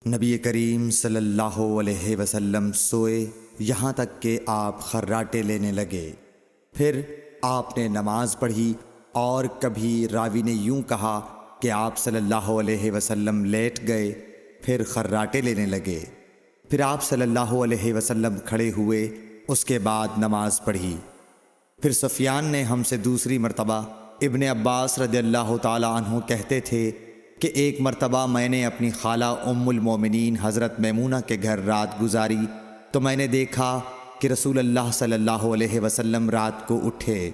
نبی کریم صلی اللہ علیہ وسلم سوئے یہاں تک کہ آپ خراٹے لینے لگے۔ پھر آپ نے نماز پڑھی اور کبھی راوی نے یوں کہا کہ آپ صلی اللہ علیہ وسلم لیٹ گئے پھر خراٹے لینے لگے۔ پھر آپ صلی اللہ علیہ وسلم کھڑے ہوئے، اس کے بعد نماز پڑھی۔ پھر سفیان نے ہم سے دوسری مرتبہ، ابن عباس رضی اللہ تعالی عنہ کہتے تھے کہ ایک مرتبہ میں نے اپنی خالہ ام المومنین حضرت میمونہ کے گھر رات گزاری تو میں نے دیکھا کہ رسول اللہ صلی اللہ علیہ وسلم رات کو اٹھے۔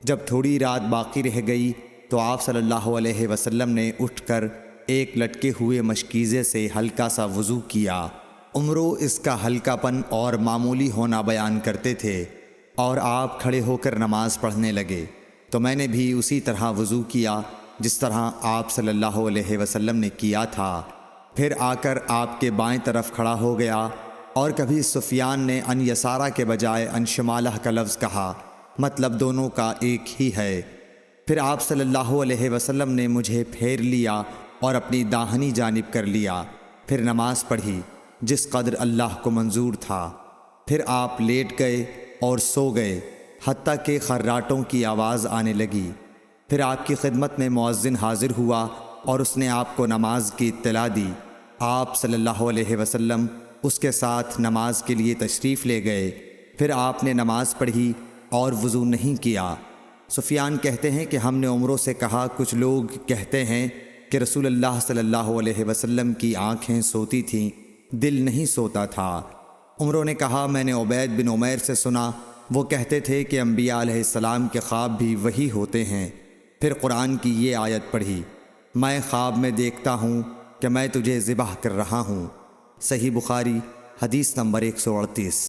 جب تھوڑی رات باقی رہ گئی تو آپ صلی اللہ علیہ وسلم نے اٹھ کر ایک لٹکے ہوئے مشکیزے سے ہلکا سا وضو کیا۔ عمرو اس کا ہلکا پن اور معمولی ہونا بیان کرتے تھے، اور آپ کھڑے ہو کر نماز پڑھنے لگے تو میں نے بھی اسی طرح وضو کیا جس طرح آپ صلی اللہ علیہ وسلم نے کیا تھا۔ پھر آ کر آپ کے بائیں طرف کھڑا ہو گیا، اور کبھی سفیان نے ان یسارہ کے بجائے ان شمالہ کا لفظ کہا، مطلب دونوں کا ایک ہی ہے۔ پھر آپ صلی اللہ علیہ وسلم نے مجھے پھیر لیا اور اپنی داہنی جانب کر لیا، پھر نماز پڑھی جس قدر اللہ کو منظور تھا۔ پھر آپ لیٹ گئے اور سو گئے حتیٰ کہ خراٹوں کی آواز آنے لگی۔ پھر آپ کی خدمت میں مؤذن حاضر ہوا اور اس نے آپ کو نماز کی اطلاع دی۔ آپ صلی اللہ علیہ وسلم اس کے ساتھ نماز کے لیے تشریف لے گئے۔ پھر آپ نے نماز پڑھی اور وضو نہیں کیا۔ سفیان کہتے ہیں کہ ہم نے عمرو سے کہا، کچھ لوگ کہتے ہیں کہ رسول اللہ صلی اللہ علیہ وسلم کی آنکھیں سوتی تھیں، دل نہیں سوتا تھا۔ عمرو نے کہا، میں نے عبید بن عمیر سے سنا، وہ کہتے تھے کہ انبیاء علیہ السلام کے خواب بھی وہی ہوتے ہیں۔ پھر قرآن کی یہ آیت پڑھی، میں خواب میں دیکھتا ہوں کہ میں تجھے ذبح کر رہا ہوں۔ صحیح بخاری حدیث نمبر 138۔